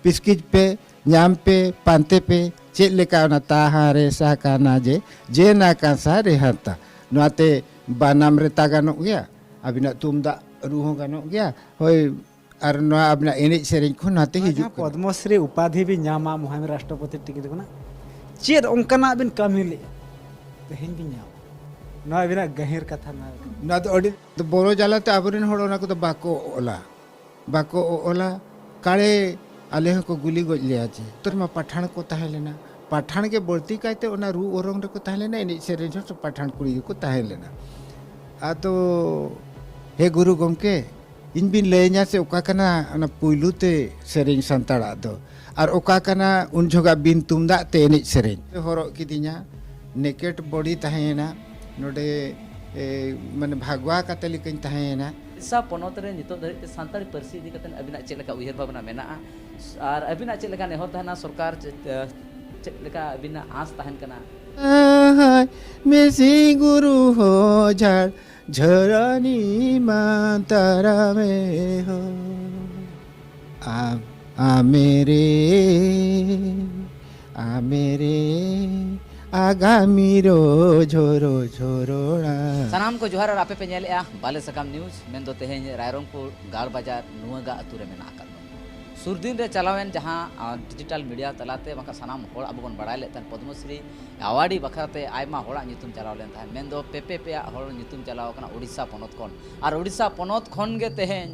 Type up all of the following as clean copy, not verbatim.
पिस्किज पे ᱧᱟᱢ पे पानते पे चेक लेका ओना ताहा रे सा काना जे ना का सा रे हता नोते बानाम रे ता गानो गया अबिना तुमदा रू हो गानो गया होय और नोआ अबिना एनेज सेरेंज खो नाते हिजुक कना पद्मश्री उपाधि भी नामा महामहिम राष्ट्रपति टिकट को चेद ओंकना बिन कमी ले तेहेन भी नाम ना बिना गहिर कथा ना तो अडी तो बोरो जाला ते अबरिन होड़ ओना को तो बाको ओला काले आले को गुली गज लिया चे तोर मा पठान को ताहे लेना पठान के बढ़ती कायते ओना रू ओरंग रे को ताहे लेना एनेज सेरेंज हो पठान कुड़ी को ताहे लेना आ तो हे गुरु गमके इन बिन लेना से ओका कना ना पुइलु ते सेरेंज संताड़ा दो और ओका कना उन जोगा बिन तुमदा ते एनेज सेरेंज होरो किदिना नेकेट बॉडी ताहेना नोडे माने भागवा काते लिकन ताहेना सा पनोत रे नितो धरिते सानताड़ी पारसी इदी कतन अबिना चेक लेका उयहर भावना मेना और अबिना चेक लेका नेहर ताहना सरकार चेक लेका अबिना आस ताहन कना मेसी गुरु हो झड़ झरनी मातारा में हो आ मेरे आगामी रो झोरो झोरोड़ा सनाम को जोहार और आपे पे नेले बाले सकाम न्यूज मेन दो तेहें रायरंगपुर गाड़ बाजार नुआगा अतु रे मेना आकल सुरदिन रे चलावेन जहां डिजिटल मीडिया तलाते बका सनाम होड़ अब बन बड़ाय लेतन पद्मश्री अवार्डी बखराते आयमा होड़ा नितुम चलाव लेन था मेन दो पेपे पे होड़ नितुम चलाव कना ओडिशा पनोत खन और ओडिशा पनोत खन गे तेहें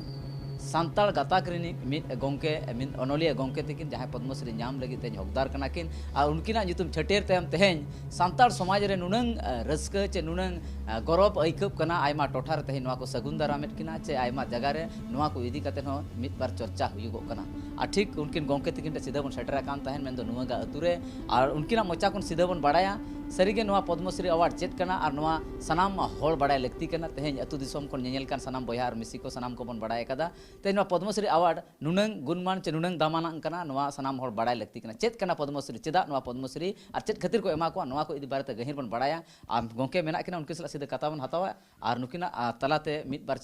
सानताड़ गाताक रिनी मिद गोंके मिद अनोलिया गोंके तकिन जहां पद्मश्री नाम लगी तेज हकदार कना किन और उनकिना नितुम छटेर तेम तेहें सानताड़ समाज रे नुनंग रस्क चे नुनंग गौरव ऐकब कना आयमा टोठा रे तेहें नवा को सगुन दारामेट किना चे आयमा जगह रे नवा को इदी कते हो मिद बार चर्चा हुयुगो कना आ ठीक उनकिन गोंके तकिन सीधा बन छटेरा कान तहें मेन दो नुआगा अतुरे और उनकिना मोचा कोन सीधा बन बड़ाया सरीगे नवा पद्मश्री अवार्ड चेत कना और नवा सनाम होड़ बड़ाय लगती कना तेहें अतु दिसोम कोन नेनेल कान सनाम बोया और मिसी को सनाम को बन बड़ाय कदा तेहें नवा पद्मश्री अवार्ड नुनंग गुणमान चे नुनंग दामाना कना नवा सनाम होड़ बड़ाय लगती कना चेत कना पद्मश्री चेदा नवा पद्मश्री और चेत खातिर को एमा को नवा को इदी बारते गहिर बन बड़ाया आ गोंके मेना किना उनके सला सीधा कथा बन हतावा और नुकिना तलाते मिद बार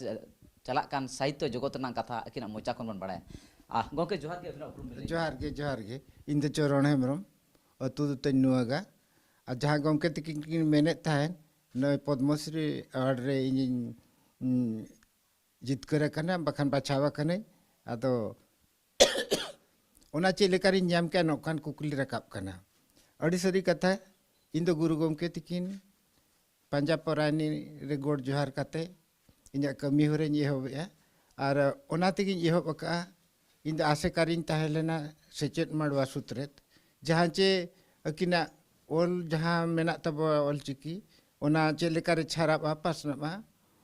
चला कान साहित्य जगत ना कथा किना मोचा कोन बन बड़ाया गोंके जोहार के अपना उपरुम जोहार के इन दो चरण हेमरम अतु ते नुआगा आ जहाँ गमके तकिन मेने थाहेन नय पद्मश्री अवार्ड रे इन जितकर कना बखान बाछावा कने आदो ओना चे लेकारि ᱧᱟᱢ के नोकान कुकली रकाब कना अड़ी सरी कथा इन दो गुरु गमके तकिन पंजाब परानी रे गोड जोहार काते इᱧᱟ कमी होरे एहबेआ और ओना तेगिन एहब अका इन दो आसेकारिन ताहेलेना सेचेत माडवा सूत्रेत जहाँ चे अकिना ओल जहाँ मेना तब ओल चिकी ओना चे लेकारे छारा पासना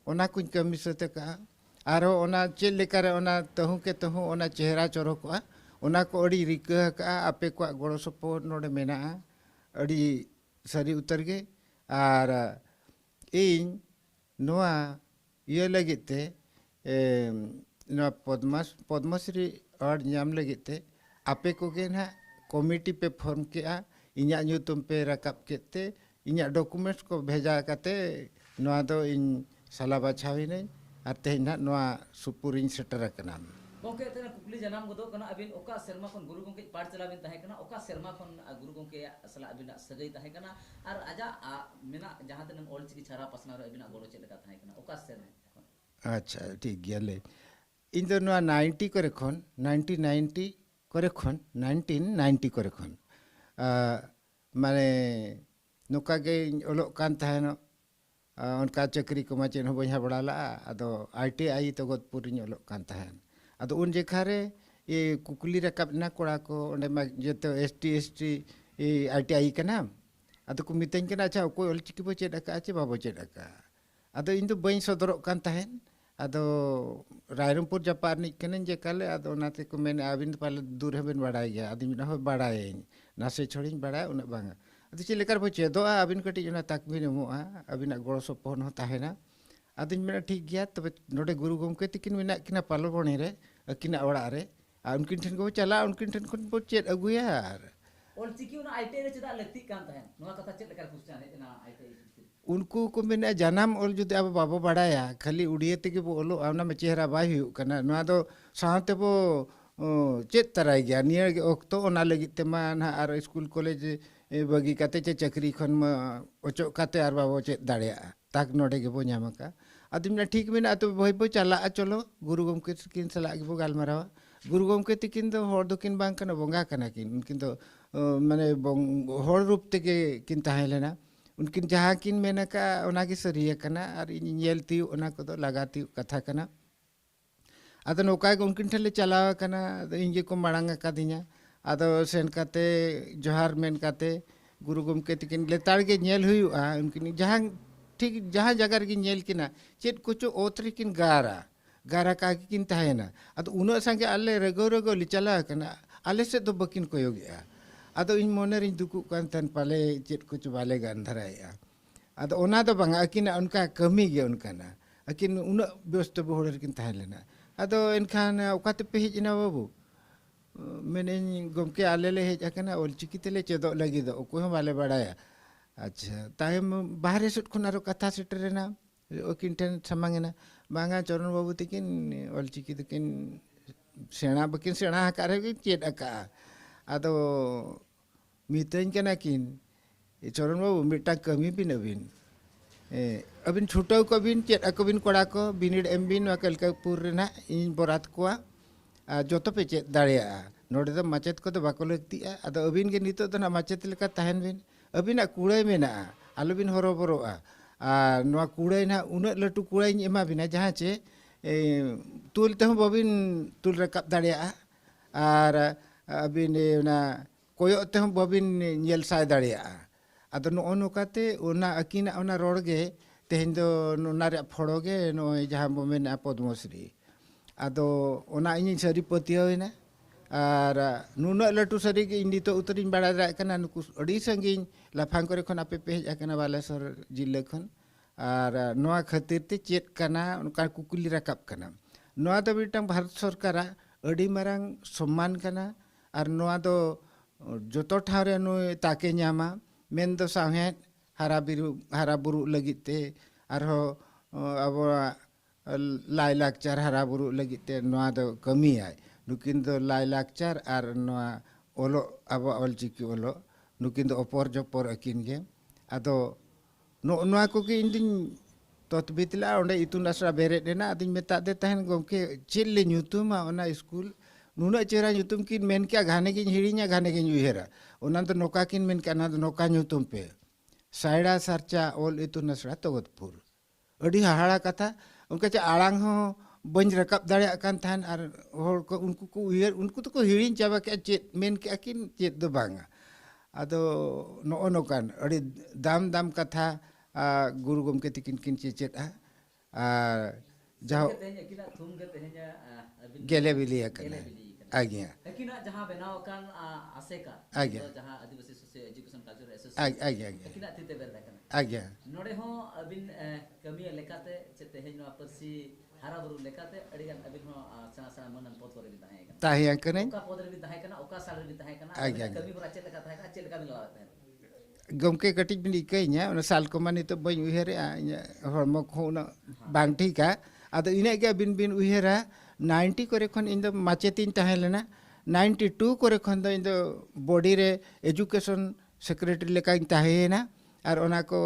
ओना कुछ कमी सते का आरो ओना चे लेकारे ओना तहु के तहु ओना चेहरा चोरकोआ ओना को अड़ी रिका का आपे को गोड़ो सपो नोडे मेना अड़ी सरी उतर गे और इन नोआ ये लगिते नोआ पद्मश्री अवार्ड नाम लगिते आपे को गे ना कमिटी पे फॉर्म किया इña ᱧᱩᱛᱩᱢ पे रकाब केते इña डॉक्यूमेंट्स को भेजा कते नोआ दो इन सला बाछाविने और तेहें ना नोआ सुपुरिन सेटर कना गोंके तेना कुकली जनाम गदो कना अबिन ओका शर्मा खन गुरु गोंके पाठ चलाबिन ताहे कना ओका शर्मा खन गुरु गोंके सला अबिना सगई ताहे कना और आजा मेना जहां तन ऑल चिकी छारा पसना रे अबिना गोलो चेलका ताहे कना ओका शर्मा अच्छा ठीक गया ले इन दो नोआ 90 करे खन 1990 करे खन 1990 करे खन माने नुका के ओलो कान थानो उनका चक्री को माचेन हो बहा बड़ाला अदो ITI तो गदपुर ओलो कान थान अदो उन जेखारे ये कुकली रकाब ना कोड़ा को ओंडे मा जतो ST ITI कना अदो को मितेन कना अच्छा कोई ओल चिकी बो चेड का आचे बाबो चेड का अदो इन दो बई सदरक कान थान अदो रायरंगपुर जापार निक कनन जे काले अदो नाते को मेन आबिन पाले दूर हेबेन बड़ाय गया आदमी ना हो बड़ाय नासे छोड़िन बड़ा उन बांगा अदो चे लेकर बो चेदो आबिन कटी जना ताकबिन एमोआ आबिना गोड़ो सपोन हो ताहेना अदिन मेना ठीक गया तबे नोडे गुरु गमके तकिन मेना किना पालो बणी रे अकिना ओड़ा रे आ उनकिन ठन को चला उनकिन ठन को बो चेद अगुया यार ऑल चिकी उना ITI रे चेदा लगती कान ताहे नोआ कथा चेद लेकर क्वेश्चन है ना ITI उनको को मेना जनाम ओल जुदे अब बाबो बड़ाया खाली उड़िए तेगे बो ओलो आना में चेहरा बाय हुयु कना नोआ दो साथे बो चेत तराय गया निया ओक्तो ओना लगित ते मा ना आर स्कूल कॉलेज बगी काते चे चक्री खन मा ओचो काते आर बाबो चेत दाड़िया ताक नोडे के बो ᱧᱟᱢᱟᱠᱟ आदिमना ठीक मेना तो भई बो चला चलो गुरु गमके किन सला के बो गालमारावा गुरु गमके तिकिन दो हर दो किन बांग कना बोंगा कना किन उनकिन तो माने हर रूप तेगे किन ताहेलेना उनकिन जहाँ किन मेनका ओना के सरिया कना आर इᱧ ओना को दो लगाती कथा कना आदो नौका उनकिन ठेले चलाव कना इंगे को मांग कादिया आदो सेन काते जोहार मेन काते गुरु गमके तिकिन लेतार के नेल हुआ उनकिन जहाँ ठीक जहाँ जगह की नेल किना चेत कुछ ओतरी किन गारा का किन ताहेना आदो उनो संगे आले रगो रगो लिचला कना आले से तो बकिन कोयोगिया आदो इन मोनर इन दुकु कान तन पाले चेत कुछ वाले गान धराया आदो ओना तो बांगा अकिन उनका कमी गे उनकाना अकिन उनो व्यस्त बहुर किन ताहेलेना आदो इनखान ओकाते पे हिजना बाबू मैंने गमके आले ले हेज अकना ओलचिकी तेले चेदो लगी दो कोई वाले बड़ाया अच्छा तायम बाहर सुट खुनारो कथा सेटरेना ओकिन ठेन समांगेना बांगा चरण बाबू तिकिन ओलचिकी तिकिन सेना बकिन सेना हकारे कि चेद अका आदो मितन केना किन चरण बाबू मिटा कमी बिन अबिन छुटाव को बिन चेद अकबिन कोड़ा को बिनिड एमबिन वकलकपुर रेना इन बोरात कोआ जोतो पे चेद दाड़िया नोडे दो माचेत को तो बाको लगतिया आदो अबिन के नितो तो ना माचेत लेका तहन बिन अबिना कूड़ाई मेना आलो बिन हरो बरोआ नोआ कूड़ाई ना उन लटू कूड़ाई एमा बिना जहाँ चे तुल ते बबिन तुल रकाब दाड़िया आर अबिन ना कोयो ते बबिन नेल साय दाड़िया आदो नो नोकाते ओना अकिना ओना रोड़गे तेहेन दो नोना रे फोड़ोगे नो जहाँ बो मेना पद्मश्री आदो ओना इन सरी पतियोना और नुना लटू सरी के इंडी तो उतरिन बड़ा राय कना नुकु अड़ी संगिन लाफांग करे खन आपे पे अकना बालेश्वर जिले खन और नोआ खातिर ते चेत कना उनका कुकुली रकाब कना नोआ तो बिटंग भारत सरकार अड़ी मारांग सम्मान कना और नोआ तो जोतो ठावरे नु ताके न्यामा मेन दो साहेत हारा बुरु लगिते और हो अब लाई लाकचार हारा बुरु लगिते नोआ तो कमी आय नुकिन दो लाई लाकचार और नोआ ओलो अब ओलचिकी ओलो नुकिन दो अपर जपर अकिन गे आदो नोआ को कि इंदिन ततबितला ओंडे इतुन आसरा बेरेद देना आदिन मेता दे तहन गमके चिल्ले न्यूतुमा ओना स्कूल नुना चेहरा न्यूतुम किन मेन क्या घाने किन हिड़िया घाने किन उहेरा ओना तो नोका किन मेन क्या ना नोका न्यूतुम पे साइडा सरचा ओल इतुन आसरा तगतपुर अड़ी हाहाड़ा कथा उनका चे आड़ांग हो बंज रकाब दाड़िया कान थान और होर को उनको को उयर उनको तो को हिड़िन चाबा के चेत मेन के किन चेत दो बांगा आदो नो नोकान अड़ी दाम कथा गुरु गमके तिकिन किन चेत आ जाओ गेले बिलिया कना आज्ञा लेकिन जहां बनाव कान आसेका आज्ञा जहां आदिवासी सोशल एजुकेशन कल्चर आज्ञा आज्ञा लेकिन तिते बेर कना आज्ञा नोडे हो अबिन कमी लेकाते चेते हेनो परसी हारा बुरु लेकाते अडिगान अबिन हो सना सना मनन पद करे बिताहे कना ताहिया कने ओका पद रे बिताहे कना ओका साल रे बिताहे कना कमी बरा चेत लेका थाहे चेत लेका मिलाते गमके कटिज बिन इकैnya ओना साल को मानी तो बई उहेरे हरमो खोना बांग ठीका आदो इने के बिन उहेरा 90 करे खन इन द माचेतिन ताहेलेना 92 करे खन द इन द बॉडी रे एजुकेशन सेक्रेटरी लेका इन ताहेना और ओना को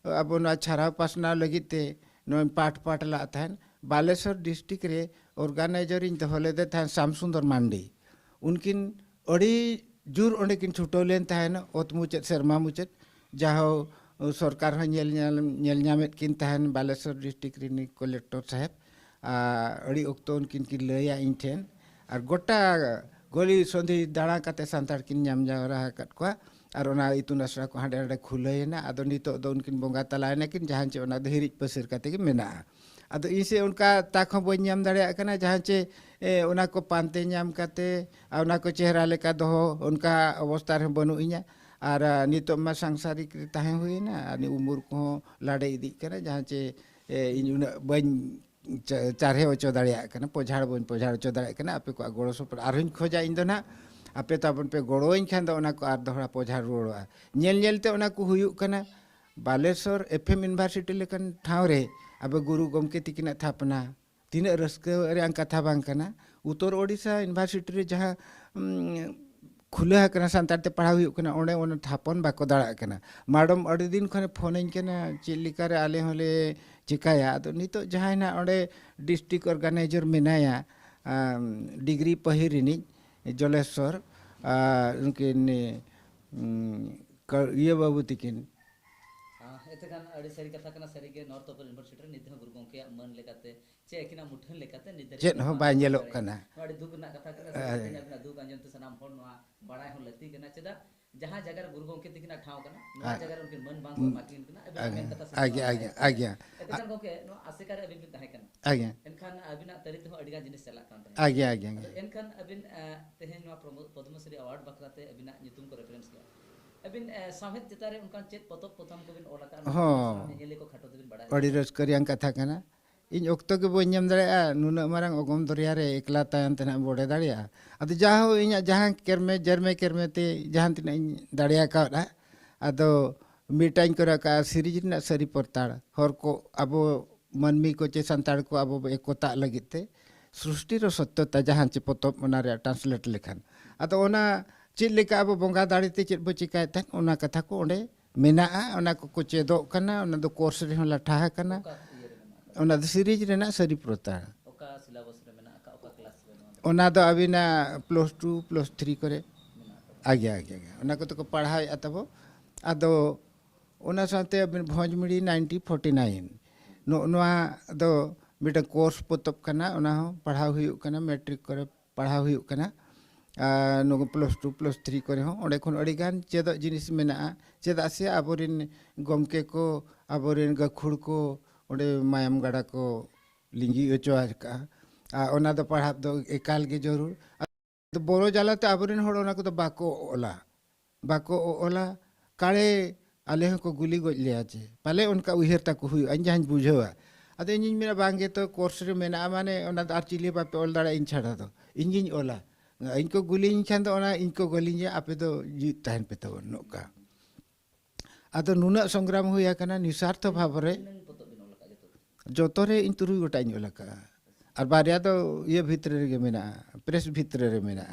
अब ना छारा पासना लगिते नो पाठ ला थान बालेश्वर डिस्ट्रिक्ट रे ऑर्गेनाइजर इन होले दे थान श्याम सुंदर मांडी उनकिन अड़ी जुर ओंडे किन छुटोलेन थान ओत मुचत शर्मा मुचत जहाँ सरकार हो नेल ᱧᱟᱢᱮᱫ किन थान बालेश्वर डिस्ट्रिक्ट रे कलेक्टर साहेब अड़ी ओक्तो उनकिन की लया इन ठेन और गोटा गली संधि दाड़ा काते सांतार किन ᱧᱟᱢ जावरा कट को और ओना इतुन आसरा को हाडे हाडे खुलेना आदो नितो दो उनकिन बोंगा तलायना किन जहां चे ओना हिरिज पसेर काते के मेना आदो इसे उनका ताखो बो ᱧᱟᱢ दाड़िया कना जहां चे ओना को पानते ᱧᱟᱢ काते ओना को चेहरा लेका दो उनका अवस्था रे बनु इña और नितो मा सांसारिक ताहे हुईना अनि उमुर को लाडे इदी कना जहां चे इन बन चारे ओचो दाड़िया कना पोझाड़ बन पोझाड़ ओचो दाड़िया कना आपे को गोड़ो सपर आरहिन खोजा इन दो ना आपे तो अपन पे गोड़ोइन खान दो ओना को आर दोहरा पोझाड़ रोड़ा नेल नेलते ओना को हुयुक कना बालेश्वर एफएम यूनिवर्सिटी लेकन ठाव रे अब गुरु गमके तिकिना थापना तीन रस्क रे कथा बांग कना उत्तर ओडिशा यूनिवर्सिटी रे जहाँ खुला करना सानतार ते पढ़ाव हुई करना ओने ओने थापन बाको दाड़ा करना मैडम अड़ी दिन खने फोन इन करना चिल्लिका रे आले होले चिकाया तो नितो जहाँ ना ओने डिस्ट्रिक्ट ऑर्गेनाइजर मेनाया डिग्री पहिरिनी जलेश्वर उनकिन ये बाबू तिकिन एतकान अड़ी सारी कथा कना सारी के नॉर्थ ओपन यूनिवर्सिटी रे नित गुरु गोंके मन लेकाते चे एकिना मुठन लेकाते नित चेत हो बा नेलो कना अड़ी दुख ना कथा कना सारी अपना दुख अंजन ते सनाम होड़ नवा बड़ाय हो लती कना चेदा जहां जगह गुरु गोंके तिकिना ठाव कना नवा जगह उनके मन बांग माकिन कना एबे मेन कथा आज्ञा एतकान गोंके नो आसेकार अबिन बिन ताहे कना आज्ञा एनखान अबिना तरित हो अडिगा जिनिस चला कान ताहे आज्ञा एनखान अबिन तेहेन नवा पद्मश्री अवार्ड बखराते अबिना नितुम को रेफरेंस किया अबिन साहित चितारे उनका चेत पतक प्रथम को बिन ओलाका नेले को खाटो बिन बड़ा अड़ी रस्करियां कथा कना इन ओक्तो के बोညम दाड़िया नुना मारंग ओगम दरिया रे एकला तायन तना बोड़े दाड़िया अद जाहो इना जहां केरमे ते जहां तना दाड़िया काड़ा अदो मिटाइन करा का सीरीज ना सरी परताड़ हर को अबो मनमी को चे संताड़ को अबो एकोता लगिते सृष्टि रो सत्यता जहां चे पतप मना रे ट्रांसलेट लेखन अदो ओना चेद लेका अब बंगा दाड़ी ते चेद बो चिकाय तन ओना कथा को ओंडे मेनाआ ओना को चेदो कना ओना दो कोर्स रे हला ठाहा कना ओना दो सीरीज रे ना सरी प्रता ओका सिलेबस रे मेना का ओका क्लास रे ओना दो अबिना +2 +3 करे आगे ओना को तो पढ़ाय अतबो आदो ओना साथे अबिन भोजमिडी 1949 नोआ दो बेटा कोर्स पोतप कना ओना हो पढ़ाव हुयु कना मैट्रिक करे पढ़ाव हुयु कना नो +2 +3 करे हो ओडे खन अडिगान चेद जिनिस मेना चेदा से आबोरिन गमके को आबोरिन गखुड़ को ओडे मायम गाड़ा को लिंगी ओचो का ओना दो पढ़ा दो एकाल के जरूर तो बोरो जाला तो आबोरिन होड़ ओना को तो बाको ओला काले आले को गुली गज लिया चे पाले उनका उहेर तक हुई अंजान बुझवा अद इन मेरा बांगे तो कोर्स रे मेना माने ओना आर चिली बापे ओल दाड़ा इन छाड़ा दो इंजिन ओला इनको गुली खान तो इनको गली आपे तो जीत तहन पे तो नौका अद नुना संग्राम हुआ करना निस्वार्थ भाव रे जोतरे इन तुरुई गोटा ओलका और बारिया तो ये भितर रे मेना प्रेस भितर रे मेना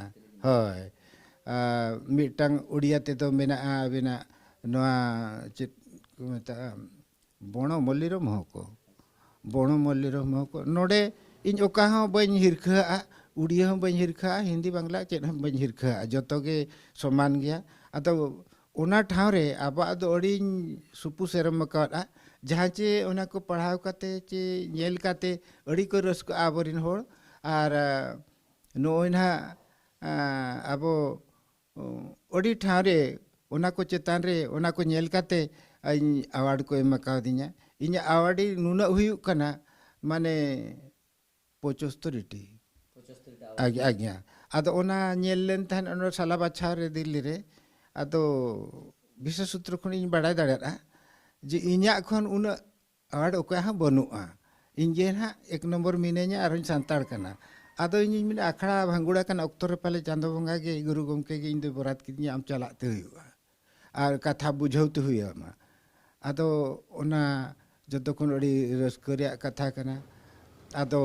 हय मिटांग उड़िया ते तो मेना बिना नोआ चेत को मेता बणो मल्लिरो महको नोडे इन ओका हो बन हिरखा उड़िया हम बन हिरखा हिंदी बांग्ला चेत हम बन हिरखा जतो के समान गया अतो ओना ठाव रे आबा दो अड़ी सुपु सेरम का जहाँ चे ओना को पढ़ाव काते चे नेल काते अड़ी को रस को आबरिन होड़ और नोइना आबो अड़ी ठाव रे ओना को चेतान रे ओना को नेल काते अवार्ड को एमका दिया इन अवार्डी नुना हुयु कना माने 75 आज्ञा अद ओना नेल लेन तहन ओना साला बाछा रे दिल्ली रे अदो विशेष सूत्र खन इन बड़ा दाड़ा जे इन्या खन उन अवार्ड ओका हा बनुआ इंजे हा 1 नंबर मिने냐 आरो सांताड़ कना अदो इन मिन आखड़ा भांगुड़ा कन अक्तो रे पाले चांदो बंगा गे गुरु गमके गे इन दो बरात किनी आम चलाते हुआ और कथा बुझौते हुआ मा अदो ओना जतो खन अड़ी रस्करिया कथा कना अदो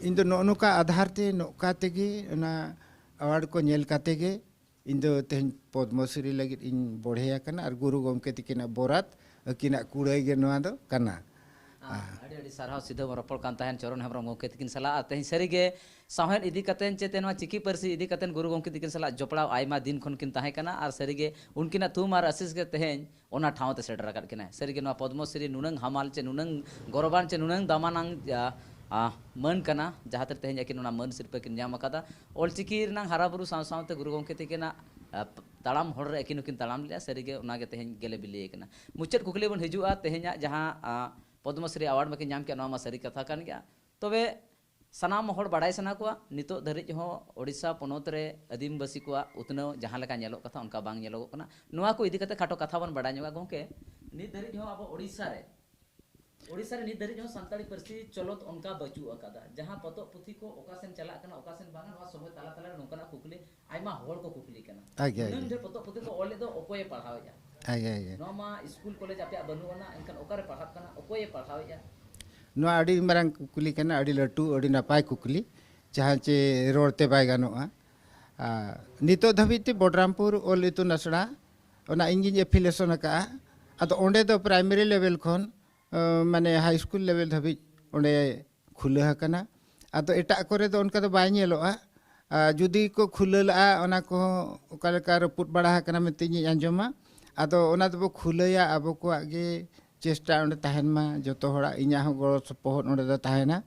इन दो नोका आधार ते नोका तेगे ना अवार्ड को नेल काते गे इन दो तेन पद्मश्री लगी इन बढ़िया कना और गुरु गमके तिकिना बोरात किना कुड़ाई गे नोआ दो कना अड़ी अड़ी सारहाव सीधा रपड़ कान तहन चरण हेम्ब्रम गमके तिकिन सला तेन सरी गे साहेन इदी कतेन चे तेनवा चिकी परसी इदी कतेन गुरु गमके तिकिन सला जोपड़ाव आयमा दिन खन किन ताहे कना और सरी गे उनकिना तुम और आशीष गे तेहन ओना ठाव ते सेटर राखत किना सरी गे नवा पद्मश्री नुनंग हमाल चे नुनंग गौरवान चे नुनंग दामानंग मन कना जहाँ तक तेहन जाकिन ओना मन सिरपे किन नाम अकादा ऑलचिकी रनांग हाराबुरु साव सावते गुरु गमके तिकिना ताड़ाम होड़ रे एकिन ताड़ाम लिया सरी गे ओना गे तेहन गेले बिली कना मुचाद कुकली बन हिजुआ तेहना जहाँ पद्मश्री अवार्ड में नाम के नवा सरी कथा कान गया तबे सनाम होड़ बड़ाई सना को नितो धरिज हो ओडिशा पोनोत रे आदिमबासी को उतनो जहाँ लेका नेलो कथा उनका बांग नेलो कना नवा को इदी कते खाटो कथा बन बड़ा नुआ गमके नित धरिज हो अब ओडिशा रे नित धरिज हो संताली परसी चलत उनका बचू अकादा जहाँ पतो पुथी को ओकासेन चला कना ओकासेन बांगा नवा समय ताला ताला नोकना कुकली आइमा होड़ को कुकली कना नन जे पतो पुथी को ओले दो ओकोय पढ़ावेजा नोमा स्कूल कॉलेज आपे बनुना एनकन ओकारे पढ़ात कना ओकोय पढ़ावेजा नोआ अड़ी मरंग कुकली कना अड़ी लटू अड़ी नपाय कुकली जहाँ चे रोडते बाय गानोआ नितो धाबिते बडरामपुर ओल इतुन आसड़ा ओना इंगिन एफिलेशन का अदो ओंडे दो प्राइमरी लेवल खन माने हाई स्कूल लेवल धाबि ओंडे खुला हकना अदो एटा करे दो उनका दो बाय नेलोआ जुदी को खुलला ओना को ओकालका रपुट बड़ा हकना मेतिनी आंजोमा अदो ओना दो खुलया अबो को आगे चेष्टा ओंडे तहन मा जतो होड़ा इन्या हो गड़ो सपोहट ओंडे दो तहना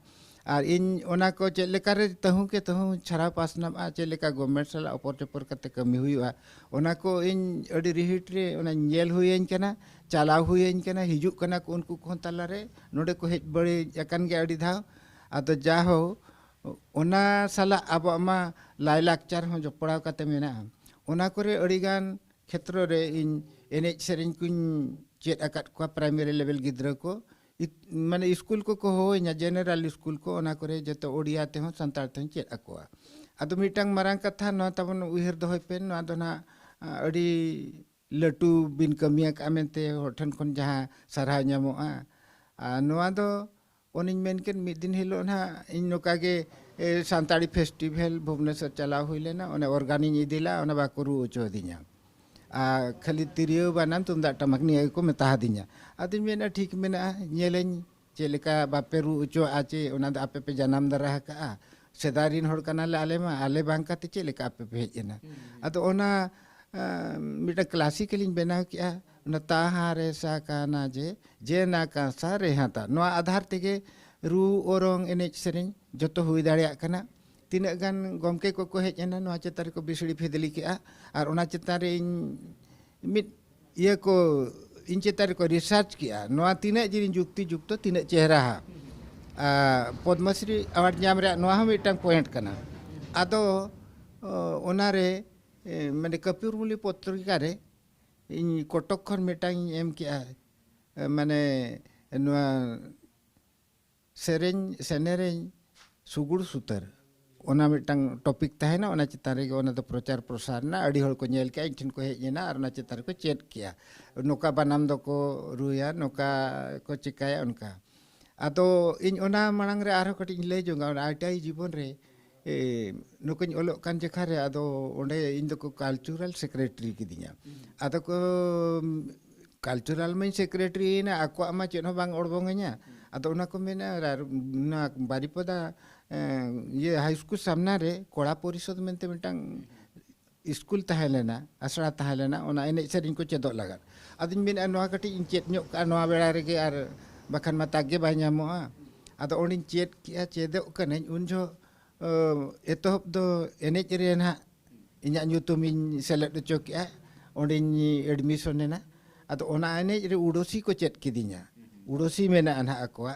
और इन ओना को चेक लेका रे तहु के तहु छाड़ा पासना चेक लेका गवर्नमेंट साला ऊपर टेपर कते कमी हुईवा ओना को इन अडी रिहिट रे ओना नेल हुयेन कना चालाव हुयेन कना हिजुक कना को उनको कोन ताला रे नोडे को हेज बड़ी याकन के अडी धाव आतो जाहो ओना साला अब अमा लाई लाकचार हो जपड़ाव कते मेना ओना करे अडिगान क्षेत्र रे इन एनेज सेरेन कुन चेक अकाट को प्राइमरी लेवल गिद्रा को माने स्कूल को हो जेनरल स्कूल को ओना करे जतो ओडिया ते हो संताल ते चेक अकोआ अदो मिटांग मारांग कथा न तबन उहिर दोहय पेन न आदोना अडी लटू बिन कमिया का मेनते होठन खन जहां सरहा न्यामोआ नोआ दो ओनिन मेनकेन मिद दिन हिलो ना इन नोकागे सांताड़ी फेस्टिवल भुवनेश्वर चलाव हुइलेना ओने ऑर्गेनिक इदिला ओना बाकुरु ओचो दिnya खाली तिरियो बानाम तुमदा टमक निया को मेता दिnya आदि मेना ठीक मेना नेलेन चेलेका बापेरु ओचो आचे ओना द आपे पे जन्म दरा का सेदारिन होड़ कना ले आले बांका ते चेलेका आपे पे हेजना अदो ओना मिटा क्लासिकल इन बेना किया न ताहा रे सा काना जे ना का सा रे हाता नो आधार तेगे रू ओरंग एनेज सेरेन जतो हुई दाड़िया कना तीन गान गमके को हेजना नो चेतार को बिसड़ी फिदली किया और ओना चेतारे इन मिट ये को इन चेतार को रिसर्च किया नो तीन जिन जुक्ति जुक्तो तीन चेहरा पद्मश्री अवार्ड नाम रे नो हम मिटन पॉइंट कना आदो ओना रे माने कपूरमुली पत्रिका रे इन कोटक खन मिटांग एम किया माने नुआ सेरेन सेनेरेन सुगुड़ सुतर ओना मिटांग टॉपिक तहना ओना चितान रे ओना दो प्रचार प्रसार ना अड़ी हल को नेल के इनठन को हेजना और ओना चितान को चेक किया नोका बनाम दो को रुया नोका को चिकाया उनका आदो इन ओना मांग रे आरो कटी ले जोंगा आटाई जीवन रे नुकन ओलो कान जेखा रे आदो ओंडे इन दो को कल्चरल सेक्रेटरी किदिया आदो को कल्चरल में सेक्रेटरी ना आको आमा चेनो बांग ओडबोंगanya आदो ओना को मेना ना बारिपदा ये हाई स्कूल सामना रे कोड़ा परिषद मेनते मिटांग स्कूल तहलेना आसरा तहलेना ओना एने सेरिन को चेदो लगा आदिन मेना नोआ कटी इन चेत न्यो का नोआ बेड़ा रेगे आर बाखान मा तागे बाय ᱧᱟᱢᱚᱜᱼᱟ आदो ओनिन चेत किया चेदो कनेन उन जो एतोहब दो एनेज रे ना इन्या ᱧᱩᱛᱩᱢᱤᱧ सेलेक्ट ᱚᱪᱚ ᱠᱮᱜᱼᱟ ᱚᱸᱰᱮᱧ एडमिशन एना आदो ओना एनेज रे उडोसी को चेत किदिnya उडोसी मेना ना अकोआ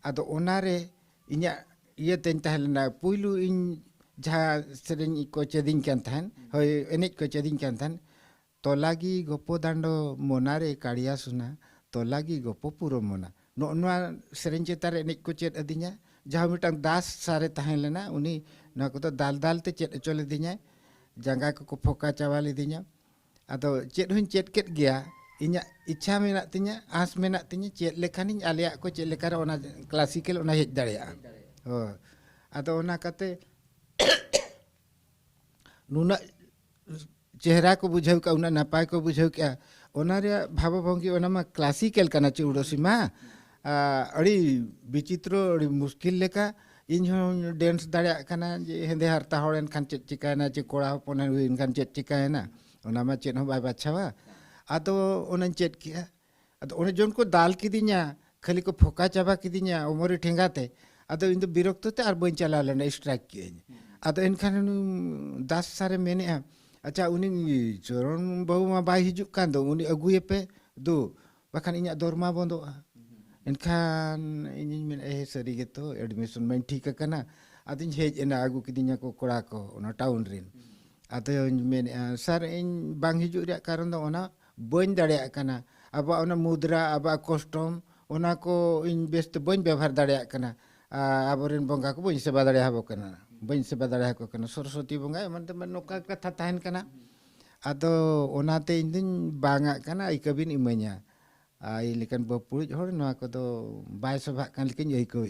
आदो ओना रे इन्या ये तेन तहलना पुइलु इन जहाँ सेरेन को चेदिन कान थान होय एनेज को चेदिन कान थान तोलागी गोपो दांडो मोनारे काड़िया सुना तोलागी गोपो पुरो मोना नोआ सेरेन चेतार एनेज को चेद अदिnya जहाँ मिटांग दास सारे तहन लेना उनी ना को तो दाल दाल ते चेद चले दिnya जंगा को फोका चावा लेदिnya आदो चेद हुन चेद केट गया इन्या इच्छा मेना तिnya आस मेना तिnya चेद लेखानिन आलिया को चेद लेकार ओना क्लासिकल ओना हेज दाड़िया हो आदो ओना कते नुना चेहरा को बुझाव का उना नापाय को बुझाव क्या ओना रे भाव भंगी ओना मा क्लासिकल कना चे उडोसी मा अड़ी विचित्र अड़ी मुश्किल लेका इन डांस दाड़िया कना जे हेंदे हरता होड़न खान चेत चिकायना चे कोड़ा होपन हुइन खान चेत चिकायना ओना मा चेत हो बाय बाछावा आदो ओना चेत किया आदो ओने जोन को दाल किदिnya खाली को फोका चाबा किदिnya उमरी ठेंगाते आदो इन दो बिरक्तो ते आर बइन चला लेना स्ट्राइक किए आदो इनखान दास सारे मेने अच्छा उनी चरण बहु मा बाय हिजुक कान दो उनी अगुए पे दो बाखान इन्या दरमा बंदो इनखान इन मेन सरी गे तो एडमिशन में ठीक कना आदिन हेज एना अगु किदिnya को कोड़ा को ओना टाउन रिन आदो मेन सर इन बांग हिजुक रे कारण दो ओना बइन दाड़िया कना अबा ओना मुद्रा अबा कस्टम ओना को इन बेस्ट बइन व्यवहार दाड़िया कना आबोरेन बंगा को बइन सेवा दाड़िया हबो कना बइन सेवा दाड़िया को कना सरस्वती बंगा मन ते नोका कथा तहन कना आदो ओनाते इन दिन बांगा कना इकबिन इमanya आई लेकिन बपुज होड़ नोआ को दो बाय सभा कान लेकिन यही को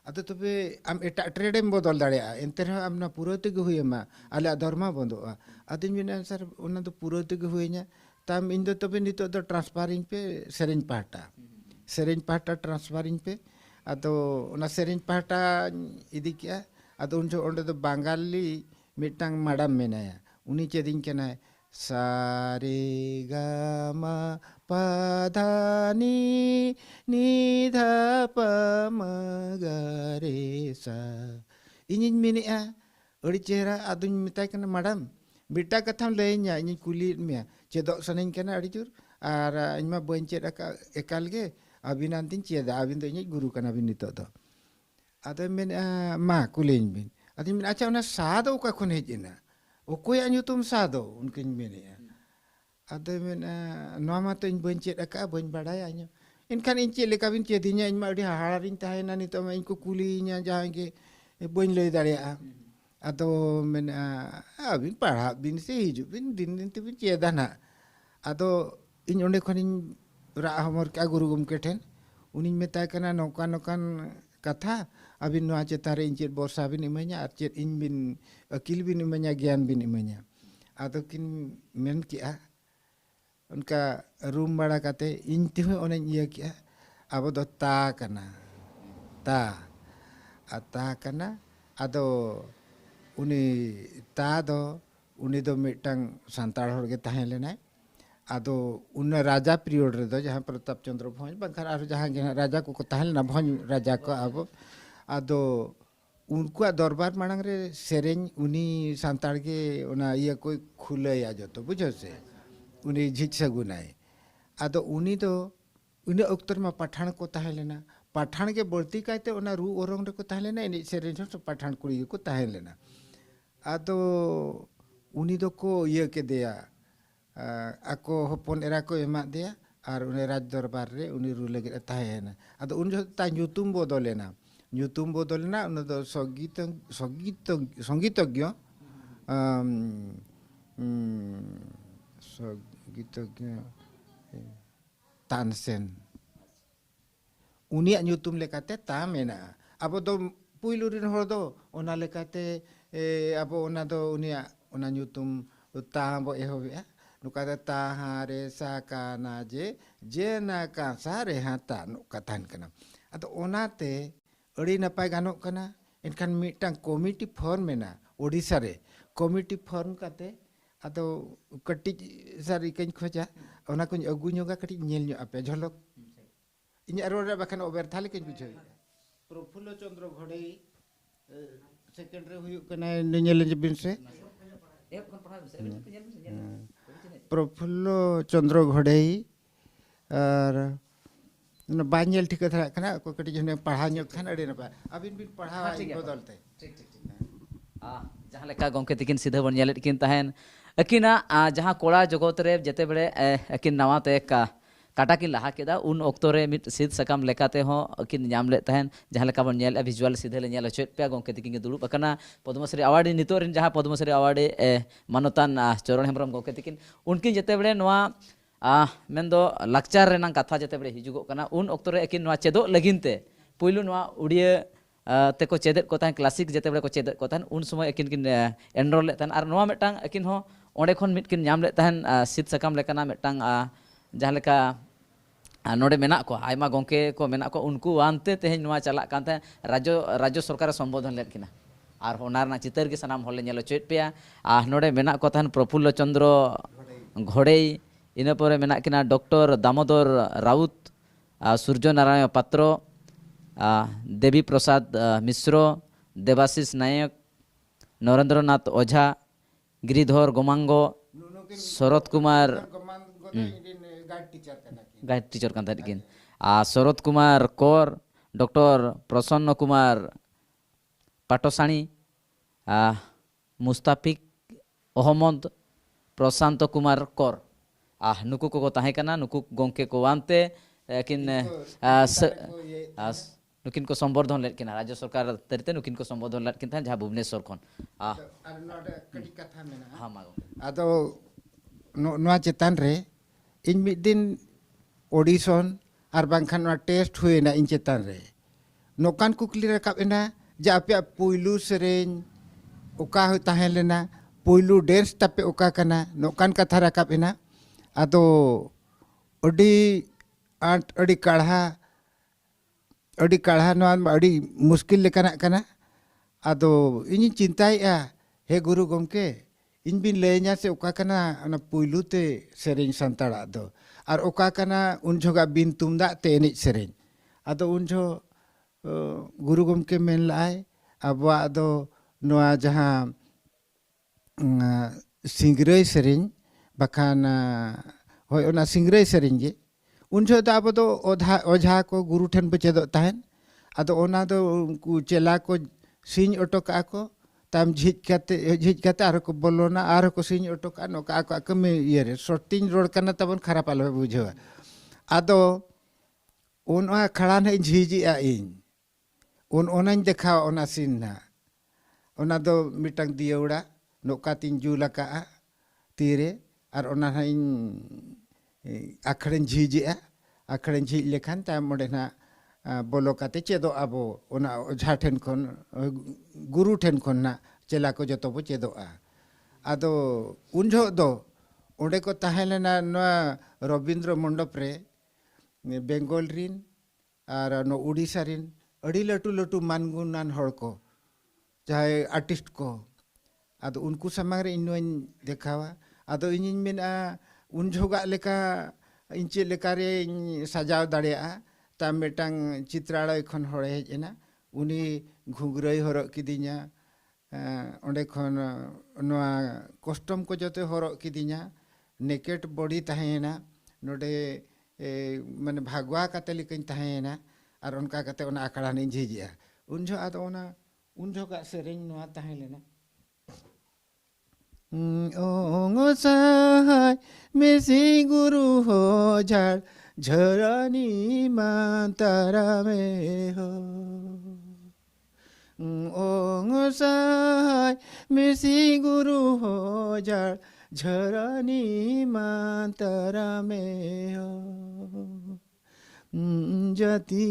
ᱟᱫᱚ ᱛᱚᱵᱮ ᱟᱢ ᱮᱴᱟᱜ ᱴᱨᱮᱰ ᱮᱢ ᱵᱚᱫᱚᱞ ᱫᱟᱲᱮᱭᱟᱜᱼᱟ ᱮᱱᱛᱮ ᱨᱮᱦᱚᱸ ᱟᱢ ᱚᱱᱟ ᱯᱩᱨᱟᱹ ᱛᱮᱜᱮ ᱦᱩᱭᱟᱢᱟ ᱟᱞᱮᱭᱟᱜ ᱫᱚᱨᱢᱟ ᱵᱚᱱᱫᱚᱜᱼᱟ ᱟᱫᱚᱧ ᱢᱮᱱᱟ ᱥᱟᱨ ᱚᱱᱟ ᱫᱚ ᱯᱩᱨᱟᱹ ᱛᱮᱜᱮ ᱦᱩᱭᱧᱟ ᱛᱟᱢ ᱤᱧ ᱫᱚ ᱛᱚᱵᱮ ᱱᱤᱛᱚᱜ ᱫᱚ ᱴᱨᱟᱱᱥᱯᱷᱟᱨᱤᱧ ᱯᱮ ᱥᱮᱨᱮᱧ ᱯᱟᱦᱴᱟ ᱴᱨᱟᱱᱥᱯᱷᱟᱨᱤᱧ ᱯᱮ ᱟᱫᱚ ᱚᱱᱟ ᱥᱮᱨᱮᱧ ᱯᱟᱦᱴᱟᱧ ᱤᱫᱤ ᱠᱮᱜᱼᱟ ᱟᱫᱚ उन जो ओंडे दो बांगाली मिटांग मैडम मेनाया उनी चेदिंग केना सारे गामा पाधानी निधा पमगरे सा इनिन मेनेआ अड़ी चेहरा आदुኝ मिताय कना मैडम बेटा कथाम लैnya इनि कुली मिया चेदok सनाኝ कना अड़ी जुर आर इनमा बन चेद एकाल गे अबिनांतिन चेदा अबिन दो इनि गुरु कना बिन नितो दो आदो मेन मा कुलिन बिन आदि मेन अच्छा उना सादो का खन हेजना ओकोय anyutum सादो उनकिन मेनेआ आदो मेन नोमा तो इन बन चेद का बन बड़ाय आño इनखान इन चेद लेका बिन चेदिnya इनमा अड़ी हाड़ारिन ताहेना नितो मा इनको कुलिnya जहां गे बन लय दाड़ेया आदो मेन अबिन पढ़ा बिन से हिजु बिन दिन दिन ते बिन चेदा ना आदो इन ओंडे खन इन रा हमर का गुरु गमके ठेन उनी मेताय कना नौका नौकान कथा अबिन नोआ चेतारे इन चेद बर्षा बिन इमाnya आर चेद इन बिन अकिल बिन इमाnya ज्ञान बिन इमाnya आदो किन मेन किया उनका रूम बड़ा काते इन तिह ओने इया किया अब दो ता कना आदो उनी ता दो उनी दो मिटंग सांताड़ हर गे ताहें लेनाय आदो उन राजा पीरियड रे दो जहां प्रताप चंद्र भोज बंखार आरो जहां गे राजा को ताहें लेना भोज राजा को अब आदो उनको दरबार मांग रे सेरेñ उनी सांताड़ के उना इया कोई खुलया जतो बुझो से उनी झिच सगुनाय आदो उनी दो उनी अक्तर मा पठान को ताहें लेना पठान के बढ़ती कायते उना रू ओरंग रे को ताहें लेना इन सेरेñ से पठान कुड़ी को ताहें लेना आदो उनी दो को इया के देया ako hopon era ko emak dia ar une raj darbar re uni ru lagi tahena ado un jo ta nyutum bodolena uno do songitogyo songitogyo Tansen uni nyutum lekate ta mena abo do puilurin hor do ona lekate abo ona do unia ona nyutum ta bo ehobia nukata tahare sakana je na ka sare hata nukatan kana ato onate adi napai ganok kana enkan mitang committee form mena odisha re committee form kate ato kati sari kain khoja ona kun agu nyoga kati nyel nyo ape jholok inya rora bakan over thali kain bujhoy Profullo Chandra Ghodei secondary huyu kana nyel jibin se Profullo Chandra Ghodei और बांजल ठीक था खाना को कटी जने पढ़ाने खाना रे ना अबिन बिन पढ़ा बदलते ठीक जहां लेका गंके तिकिन सीधा बन नेलेट किन तहन अकिना जहां कोड़ा जगत रे जते बड़े अकिन नवा ते काटा की लाहा केदा उन ऑक्टो रे मिट सीध सकम लेकाते हो अकिन नाम ले तहन जहां लेका बन नेल विजुअल सीधे ले नेल चेत पे गंके तिकिन के दुड़ुब अकना पद्मश्री अवार्ड नितो रिन जहां पद्मश्री अवार्ड मानतान चरण हेमब्रम गंके तिकिन उनकिन जते बड़े नवा मेन्दो लाक्चार रेनांग कथा जते बड़े हिजुगो कना उन ऑक्टो रे अकिन नवा चेदो लगिनते पुइलु नवा उड़िया ते को चेदेत को तान क्लासिक जते बड़े को चेदेत को तान उन समय अकिन किन एनरोल ले तान आर नवा मिटांग अकिन हो ओंडे खन मिट किन नाम ले तान सीध सकम लेकना मिटांग जहां लेका नोडे मेना को आयमा गंके को मेना को उनको आनते तेहें नवा चला कांते राज्य सरकार संबोधन लेत किना आर होनार ना चितर के सनाम होले नेलो चेत पेया नोडे मेना को तान प्रफुल्ल चंद्र घोड़ेई इन परे मेना किना डॉक्टर दामोदर राउत सूर्य नारायण पात्र देवी प्रसाद मिश्र देवाशीष नायक नरेंद्रनाथ ओझा गिरिधर गोमांगो शरद कुमार गाइड टीचर कान ताकिन शरद कुमार कौर डॉक्टर प्रसन्न कुमार पाटोसाणी मुस्ताफिक अहमद प्रशांत कुमार कौर नुकु को ताहे कना नुकु गंके को वानते किन नुकिन को संबोधन लेट किना राज्य सरकार तरते नुकिन को संबोधन लेट किन था जहां भुवनेश्वर खन हां मागो आदो नोआ चेतान रे इन मिद दिन ऑडिशन आर बांखान टेस्ट हुए ना इन चेतान रे नौकान कुकली रकाब एना जे आपे पुइलू सेरेन ओका हो ताहे लेना पुइलू डेंस तापे ओका कना नौकान कथा रकाब एना आदो अडी आंट अडी काढ़ा नवा अडी मुश्किल लेकाना कना आदो इनी चिंताएआ हे गुरु गमके इन बिन लैया से ओका कना अना पुइलू ते सेरेन संताड़ा दो और ओका कना उन झोगा बिन तुमदा ते एनिज सेरेन आदो उन झो गुरु गमके मेन लाए अबवा दो नवा जहां सिंगरई सेरेन बखान होय ओना सिंगरई सेरेन जे उन झो दा अब दो ओझा को गुरु ठन पे चेदो ताहेन आदो ओना दो चेला को सिंह ओटोका को ताम झिज काते आरो को बोलोना आरो को सिंह ओटोका नोका को कमे इयरे शॉर्टिंग रोड कना तबन खराब आलो बुझवा आदो ओना खड़ा ने झिजी आ इन ओनाñ देखा ओना सीन ना ओना दो मिटंग दियौड़ा नोका तिन जुलका तीरे और ओना इन आखड़ेन झिजिया आखड़ेन झिज लेखान ता मोडे ना बोलो काते चेदो आबो ओना ओझा ठेन खन गुरु ठेन खन ना चेला को जतो बो चेदो आदो उनझो दो ओंडे को ताहेलेना नवा रविंद्र मंडप रे बेंगल रिन और नो उड़ीसा रिन अड़ी लटू लटू मानगुनान हड़ को चाहे आर्टिस्ट को आदो उनको समांग रे इनोइन देखावा आदो इनिन मेना उन झोगा लेका इंचे लेका रे सजाव दाड़ेया ता मेटांग चित्रालय खन हड़े हेजना उनी घुंगरई हरक किदिnya ओंडे खन नोआ कस्टम को जते हरक किदिnya नेकेट बॉडी ताहेना नोडे माने भागवा काते लिकन ताहेना और उनका कहते उन आकड़ा नहीं झिजिया उन जो आदो उना उन जो का सेरेंग नोआ ताहे लेना ओंगो सहाय मेसी गुरु हो झाड़ झरनी मांतारा में हो ओंगो सहाय मेसी गुरु हो झाड़ झरनी मांतारा में हो जति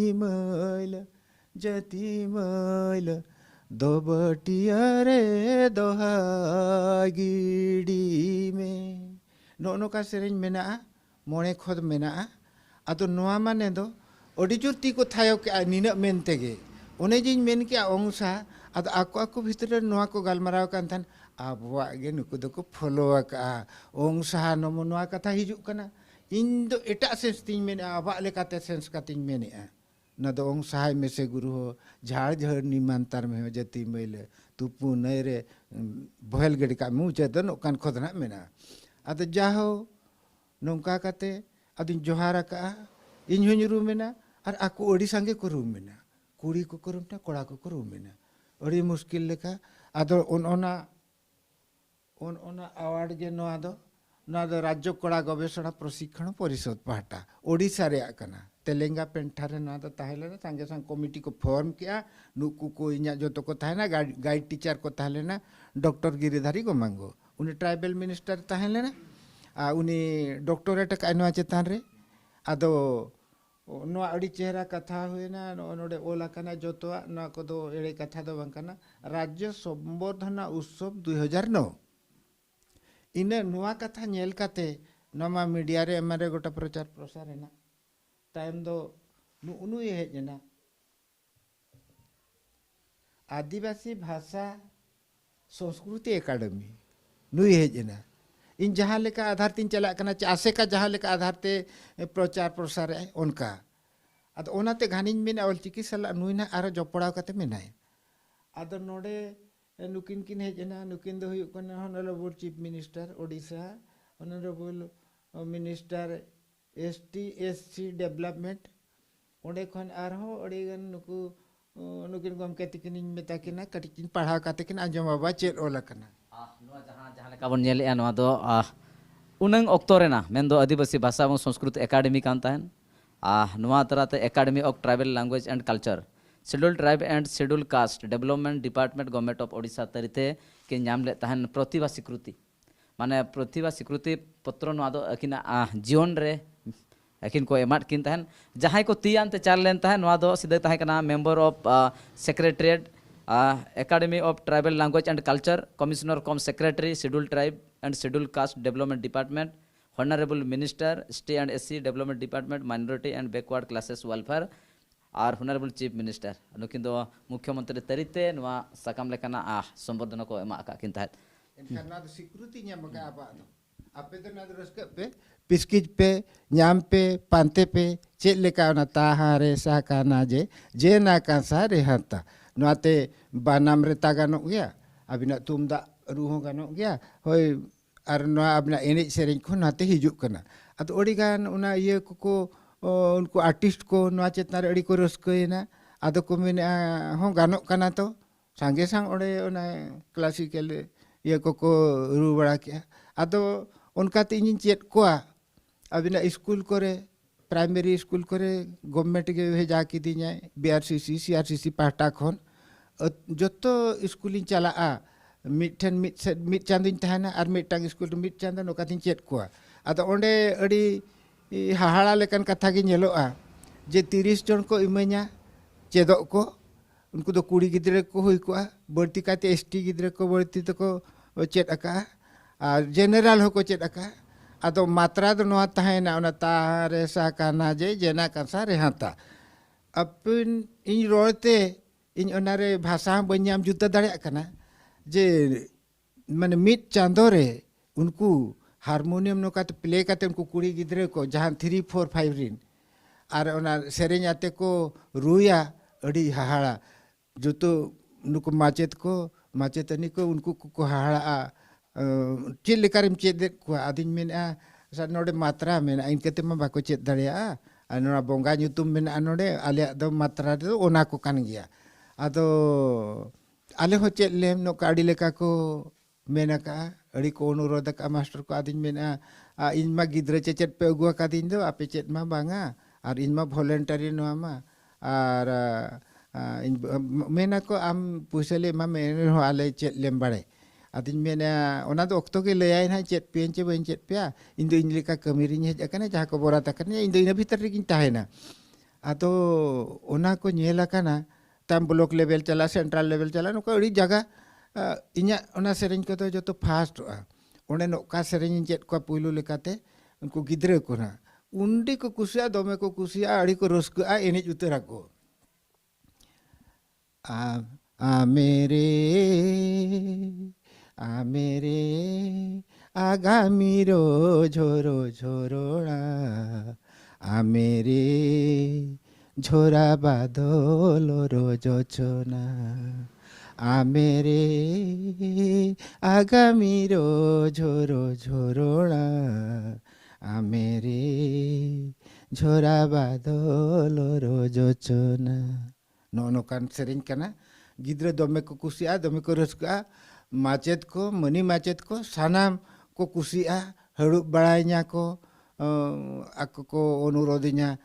मैल दोबटिया रे दोहागिड़ी में नो का सेरेंज मेना मोणे खोद मेना आदो नोआ माने दो ओडी जोर ती को थायो के निना मेनते गे ओने जिन मेन के अंशा आदो आको भीतर नोआ को गालमाराव कान थान आबवा गे नुकु दो को फॉलो का अंशा नमो नोआ कथा हिजुक कना इन दो एटा सेंस तिन मेने आबा लेकाते सेंस का तिन मेने न दो अंशाय में से गुरु हो झाड़ झड़ निमंतर में हो जति मैले तुपु नय रे बहल गडी का मुँह चे दो कान खोदना मेना आदो जाहो नौका काते आदिन जोहारा का इन हुnyuru मेना और आको ओडी संगे को रूम मेना कुड़ी को करुमटा कोड़ा को रूम मेना ओडी मुश्किल लेका आदो ओना अवार्ड जे नो आदो राज्य कड़ा गवेषणा प्रशिक्षण परिषद पाहटा ओडिशा रे कना तेलेंगा पेंठा रे ना ताहेले ना संगे संग कमिटी को फॉर्म किया नुकु को इना जो को ताहेना गाइड टीचर को ताहेले ना डॉक्टर गिरिधारी गोमांगो उनी ट्राइबल मिनिस्टर ताहेले ना उनी डॉक्टरेट का नवा चेतान रे आदो नवा अड़ी चेहरा कथा हुए ना नोडे ओला कना जोतवा ना को दो एड़े कथा दो बंकना राज्य संबर्धना उत्सव 2009 इने नुआ कथा नेल काते नमा मीडिया रे एमारे गोटा प्रचार प्रसार है ना टाइम दो नु ये है ना आदिवासी भाषा संस्कृति एकेडमी नु ये है ना इन जहाँ लेका आधार तीन चला कना चासे का जहाँ लेका आधार ते प्रचार प्रसार है उनका अद ओनाते घानिन में अवल चिकित्सा नुइना आरो जपड़ाव काते मेनाय आदो नोडे नुकिन किन हेजना नुकिन दो हुयुक कना honourable chief minister Odisha honourable minister ST/SC development ओंडे खन आरहो ओडीगन नुकु नुकिन गमके तिकिन मेता किना कटिकिन पढ़ाव काते किन आंजम बाबा चेद ओला कना नुआ जहां लेका बन नेले नुआ दो उनंग ऑक्टो रेना मेंदो आदिवासी भाषा एवं संस्कृति एकेडमी कान ताहेन नुआ तरहते academy of tribal language and culture schedule tribe and schedule caste development department government of Odisha तरीते के नाम ले ताहेन प्रतिभा स्वीकृति माने प्रतिभा स्वीकृति पत्र नुआ दो अकिना जीवन रे akin ko emat kin tahen jahai ko tian te chal len tahen noa do sida tahen kana member of secretariat Academy of Tribal Language and Culture, Commissioner Com Secretary, Scheduled Tribe and Scheduled Caste Development Department, Honorable Minister, State and SC Development Department, Minority and Backward Classes Welfare, और Honorable Chief Minister. Nukin do Mukhyamantri tarite noa sakam lekana sombordhana ko ema ka kin tahen. Karena security-nya maka apa tu? Apa itu nak terus pe? Piskit pe, nyam pe, pante pe, cek leka na tahare sakana je na kan sare hanta. Nuate banam reta ganok gya, abina tumda ruho ganok gya, hoi arno abina enik sering ko nuate hijuk kana. Atau origan una ye ko unku artist ko nuace tar adi ko raskaina, ado ko mena hong ganok kana to, sange sang ore una classical ye ko ru bara kya. Ado उनका तो इन चेत को अभी school करे primary school करे government के भेजा की दी जाए BRCC CRCC पाटा खन जो तो स्कूल चला मिठन मिट चांदिन तहना और मिटटांग स्कूल मिट चांदा नोका तीन चेत को अद ओंडे अड़ी हाहाड़ा लेकन कथा की नेलोआ जे 30 जन को इमenya चेदो को उनको तो कुड़ी गिद्रे को हुई को बढ़ती काते ST गिद्रे को बढ़ती तो को चेत अका general hoko chet aka atau matra tu noa tahena ona tahare sakana jena kansa rehanta apun in rote in onare bhasa banyam juta daria kana je mane mit chandore unku harmonium no kat play kate unku kuri gidre ko jahan 3 4 5 rin ar ona serenya te ko ruya adi hahara jutu nuku macet ko macetani ko unku ko hahara cil lekarim cedek ku adin mena sa node matra mena in kete ma bako ced daria anora bonga nyutum mena anode ale do matra do ona ko kan gya ado ale ho ced lem no ka adi leka ko mena ka adi ko nurodak master ko adin mena in ma gidre cecet pe gua kadin do ape ced ma banga ar in ma voluntary no ama ar mena ko am pusale ma mena ho ale ced lem bare adin mena ona do okto ke leyain ha chet penche ben chet pya indo inlika kamirinya jakana jaha ko borata kana indo ina bhitar ri kinta hena ato ona ko nyela kana tam block level chala central level chala no ko ri jaga inya ona sereng ko to joto fast one no ka sereng chet ko puilu lekate unku gidre ko na undi ko kusia dome ko kusia ari ko roska enej utara ko मेरे आगामी रो झोरोड़ा मेरे झोरा बादल रोजो चोना मेरे आगामी रो झोरोड़ा मेरे झोरा बादल रोजो चोना no kan sering kana gidra dome ko kusia dome ko raska macet ko mani macet ko sanam ko kusia harup barainya ko aku ko onurodinya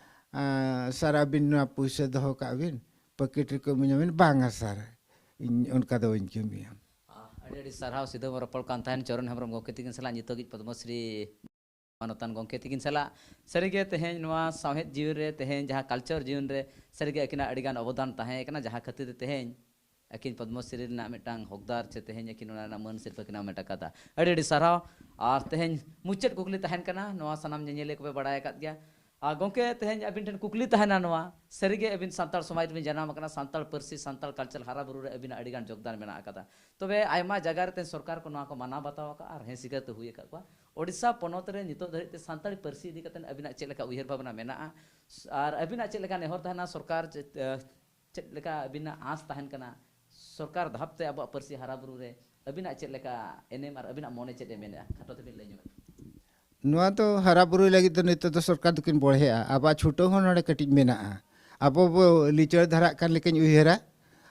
sarabin na puisa doho kawin paketri ko menyamin banga sar unka do inkyumi adi sarhaw sidho ropol kan tahen choron hamrom gongke tikin sala nyitogit padmosri manotan gongke tikin sala sarige tehen noa sawhet jiun re tehen jaha culture jiun re sarige akina adigan obodan tahen ekana jaha khatir tehen akin padmosri na metang hokdar che tehen akin ona man sirpa kina metakata adi sarhaw ar tehen muchet kukli tahen kana noa sanam nyele ko badai kat gya gongke tehen abin ten kukli tahena noa sarige abin santal somaj bin janam kana santal parsi santal culture hara buru re abin adigan jogdan mena akata tobe aima jaga re ten sarkar ko noa ko mana bataw ka ar hesiga te huye ka kwa Odisha ponot re nito dharite santali parsi idi katen abina chet leka uyhar bhabna mena ar abina chet leka nehor tahena sarkar chet leka abina aas tahen kana sarkar dhapte abo parsi hara buru re abina chet leka enem ar abina mone chet mena khato te bin lay nyok noa to hara buru lagi to nito to sarkar dukin borhe aba chuto hon ore katik mena abo bo lichar dhara kan lekin uyhara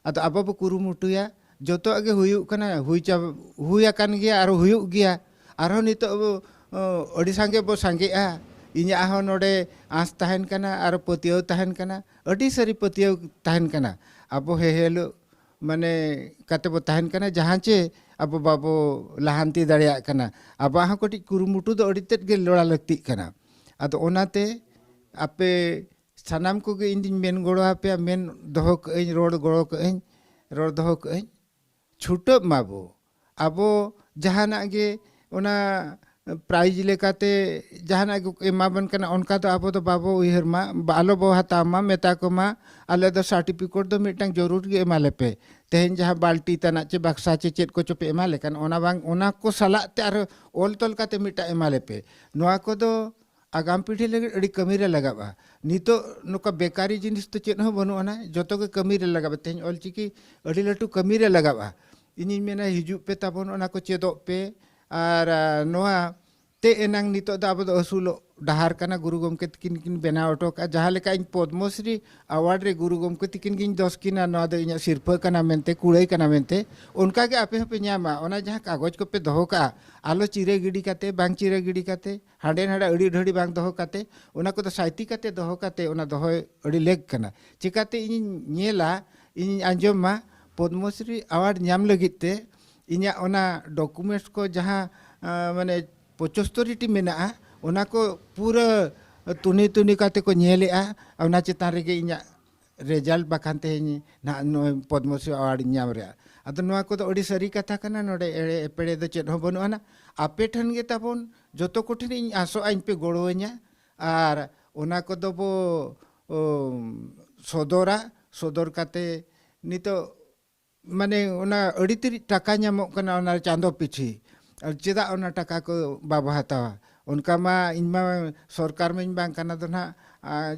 ato abo bo kurumutu ya joto age huyuk kana huya kan gya aro huyuk gya arho nito Odisha ge bo sange inya ahon node as tahen kana aro potio tahen kana adi sari potio tahen kana abo hehelu mane kate bo tahen kana jahan che abo babo lahanti daria kana aba ha koti kurumutu do adi tet ge lola lakti kana ado onate आपे सानाम को गे इंदिन main गोड़ो पे main दोहो कहीं road गोड़ो कहीं road दोहो कहीं छूटब माबो आबो जहाना गे ओना प्राइज लेकाते जहाना गे एमाबन कना उनका तो आबो तो बाबो उहर मा बालो बो हता मा मेता को मा आले दो सर्टिफिकेट दो मिटang जरूर गे एमाले पे तेहन जहाँ बाल्टी तना चे बक्सा चे चेत को चोपे एमाले kan ओना बांग ओना को सला ते आर ओल तोल काते मिटा एमाले पे नोआ को दो आगाम पीढ़ी लगे अड़ी कमी रे लगाबा नितो नुका बेकारी जिनिस तो चेत हो बनु ना जोतो के कमी रे लगाबा तेहन ऑलचिकी अड़ी लटू कमी रे लगाबा इनिन मेना हिजु पे ताबन ओना को चेदो पे आर नोआ ते एनांग नितो दा अब असुलो डहार कना गुरु गोमके तिकिन किन बेना ऑटो का जहाँ लेका इन पद्मश्री अवार्ड रे गुरु गोमके तिकिन किन 10 किना नोआ दो इना सिरफा कना मेनते कुड़ाई कना मेनते उनका के आपे पे न्यामा ओना जहाँ कागज को पे दोहो का आलो चिरे गिडी काते बांग चिरे गिडी काते हांडे हांडे अड़ी ढड़ी बांग दोहो काते ओना को तो साइती काते दोहो काते ओना दोहो अड़ी लेग कना चिकाते इन नेला इन अंजमा पद्मश्री अवार्ड न्याम लगिते इन्या ओना डॉक्यूमेंट्स को जहाँ माने 75 मेना ओना को पूरा तुनी तुनी काते को नेलेआ ओना चितान रेगे इन्या रिजल्ट बाखानते ना पद्मश्री अवार्ड न्याम रे अदो नोआ को तो अड़ी सरी कथा कना नोडे एड़े एपेड़े दो चेद हो बनु ना आपे ठन गे ताबोन जोतो कोठिन इन आसो आइन पे गोड़ोवኛ आर ओना को दो बो सदर काते नितो माने ओना अड़ी तिरी टाका ᱧᱟᱢᱚᱜ कना ओना चांदो पिछी और चेदा ओना टाका को बाबा हतावा उनका मा इनमा सरकार में बांग कना दो ना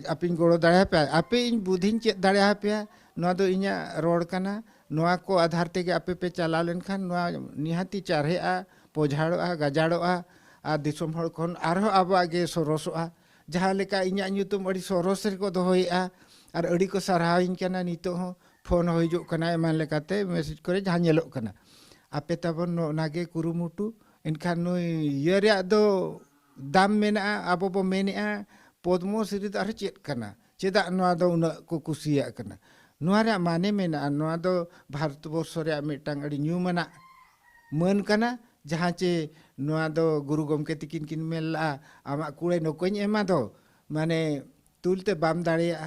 अपिन गोड़ो दाड़े पे आपे इन बुधिन चेद दाड़े पे नोआ दो इन्या रोड कना नोआ को आधार तेगे आपे पे चला लेन खान नोआ निहाती चारहेआ पोझाड़ोआ गजाड़ोआ आ दिसोम हड़ खन आरो आबो आगे सरसोआ जहाँ लेका इन्या ᱧᱩᱛᱩᱢ अड़ी सरस रे को दोहोएआ और अड़ी को सराहाइन कना नितो हो फोन होइजो कना एमान लेकाते मैसेज करे जहाँ ñेलोग कना आपे ताबन नागे कुरुमुटु इनखान नो ये दो दाम मेना आबो बो मेनेआ पद्मश्री दो आरो चेद कना चेदा नोआ दो उना को कुसिया कना नोआ रे माने मेना नोआ दो भारतवर्ष रे मिटang अड़ी ᱧᱩᱢᱟᱱᱟ मान कना जहाँ चे नोआ दो गुरु गोमके तिकिन किन मेला आमा कुड़े नोकोñ एमा दो माने तुलते बाम दाड़ेया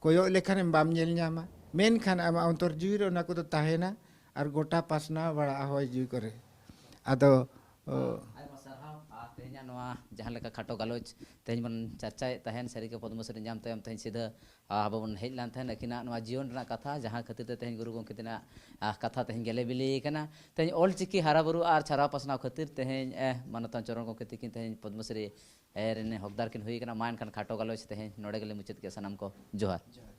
कोयो लेखान बाम ñेल ñama मेनखान आमा अंतर जीवी रे ओना को दो ताहेना और गोटा पासना बड़ा होय जी करे आदो तेहना नोआ जहाँ लेका खाटो गालोच तेहन बन चर्चा तहन सरी के पद्मश्री नाम तयम तहन सीधा आबो बन हेज लान तहन अकिना नोआ जीवन रा कथा जहाँ खातिर ते तहन गुरु गोमके तना कथा तहन गेले बिली कना तहन ऑल चिकी हारा बुरु आर छारा पासना खातिर तहन मानता चरण गोमके तिकिन तहन पद्मश्री एरने हकदार किन हुई कना मान खान खाटो गालोच तहन नोडे गेले मुचत के सनम को जोहार।